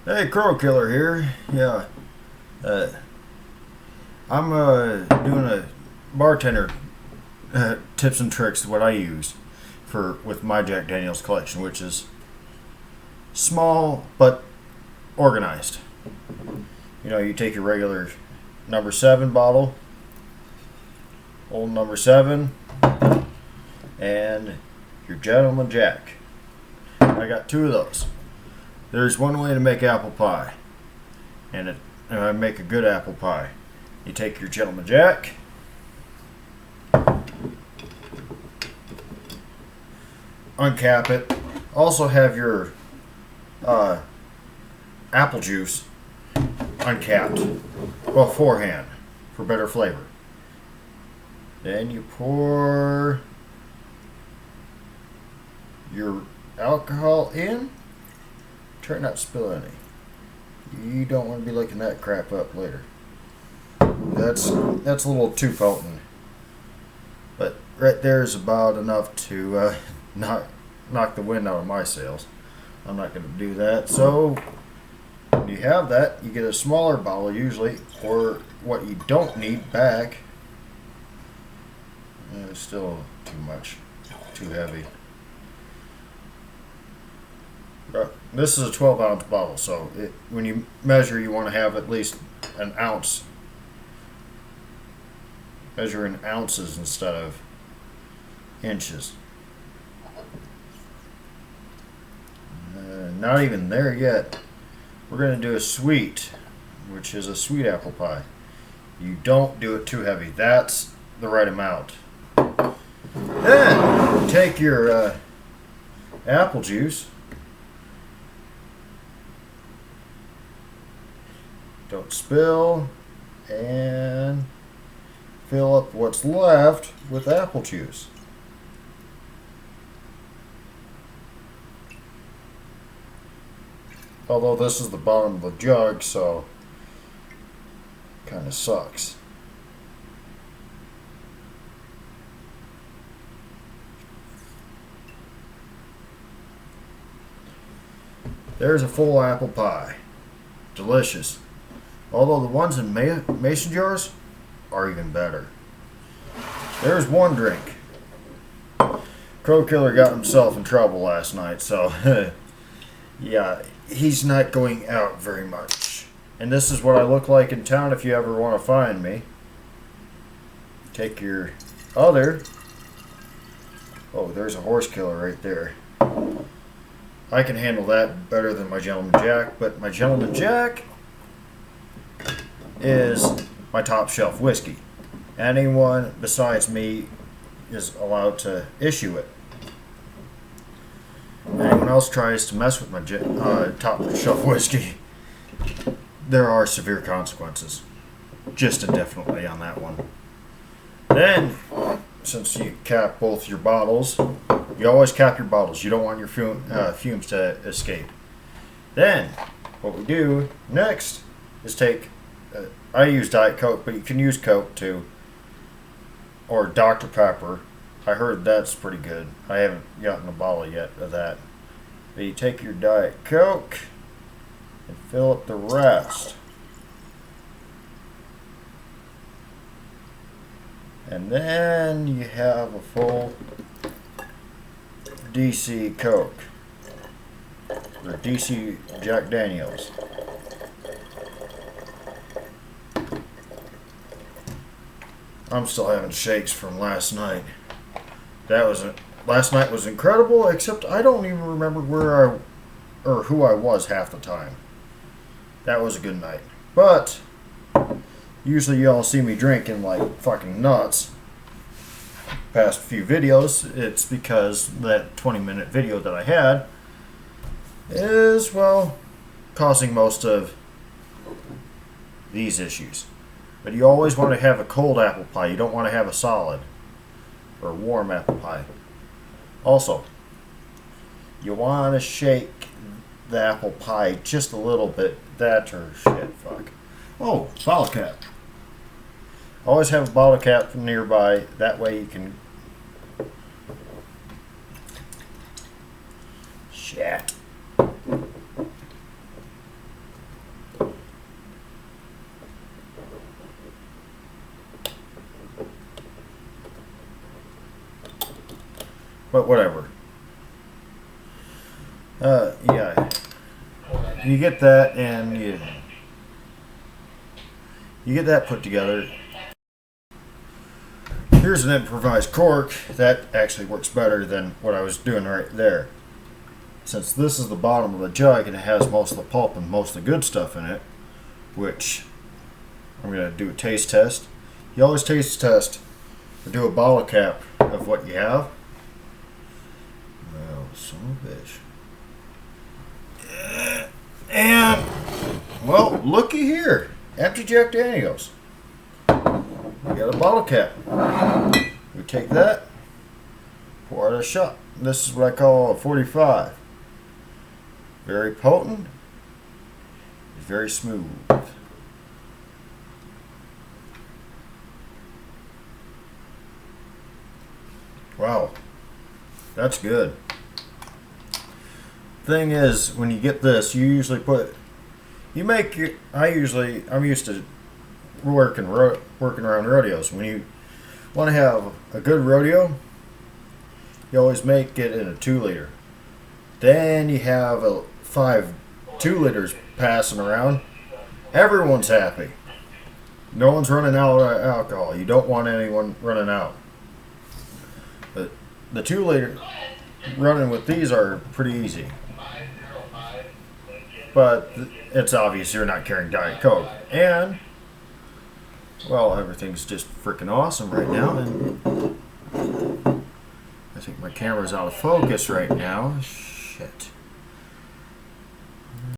Hey, Crow Killer here. Yeah, uh, I'm doing a bartender tips and tricks. What I use for with my Jack Daniel's collection, which is small but organized. You know, you take your regular number 7 bottle, old number 7, and your Gentleman Jack. I got 2 of those. There's one way to make apple pie, and I make a good apple pie. You take your Gentleman Jack, uncap it. Also have your apple juice uncapped beforehand for better flavor. Then you pour your alcohol in. Try not to spill any. You don't want to be licking that crap up later. That's a little too potent. But right there is about enough to knock the wind out of my sails. I'm not going to do that. So when you have that, you get a smaller bottle usually, or what you don't need back. It's still too much, too heavy. This is a 12-ounce bottle, so when you measure, you want to have at least an ounce. Measure in ounces instead of inches. Not even there yet. We're going to do a sweet, which is a sweet apple pie. You don't do it too heavy. That's the right amount. Then take your apple juice. Don't spill, and fill up what's left with apple juice. Although this is the bottom of the jug, so kind of sucks. There's a full apple pie. Delicious. Although the ones in mason jars are even better. There's one drink. Crow Killer got himself in trouble last night, so yeah, he's not going out very much. And this is what I look like in town if you ever want to find me. Take your other. Oh, there's a horse killer right there. I can handle that better than my Gentleman Jack, but my Gentleman Jack is my top shelf whiskey. Anyone besides me is allowed to issue it. Anyone else tries to mess with my top shelf whiskey, there are severe consequences. Just indefinitely on that one. Then, since you cap both your bottles, you always cap your bottles. You don't want your fumes to escape. Then, what we do next is take, I use Diet Coke, but you can use Coke too, or Dr. Pepper. I heard that's pretty good. I haven't gotten a bottle yet of that. But you take your Diet Coke and fill up the rest. And then you have a full DC Coke, or DC Jack Daniels. I'm still having shakes from last night. Last night was incredible, except I don't even remember who I was half the time. That was a good night. But usually y'all see me drinking like fucking nuts. Past few videos, it's because that 20-minute video that I had is, well, causing most of these issues. But you always want to have a cold apple pie. You don't want to have a solid or warm apple pie. Also, you want to shake the apple pie just a little bit. That or shit, fuck. Oh, bottle cap. Always have a bottle cap nearby. That way you can... Shit. but whatever. Yeah, you get that, and you get that put together. Here's an improvised cork that actually works better than what I was doing right there. Since this is the bottom of the jug and it has most of the pulp and most of the good stuff in it, which I'm going to do a taste test. You always taste test or do a bottle cap of what you have. Well, son of a bitch. And, well, looky here. Empty Jack Daniels. We got a bottle cap. We take that, pour out a shot. This is what I call a 45. Very potent, very smooth. Wow, that's good. Thing is, when you get this, you usually I'm used to working around rodeos. When you want to have a good rodeo, you always make it in a 2-liter. Then you have 5 2-liters passing around. Everyone's happy. No one's running out of alcohol. You don't want anyone running out. But the 2-liter running with these are pretty easy. But it's obvious you're not carrying Diet Coke. And, well, everything's just freaking awesome right now. And I think my camera's out of focus right now. Shit.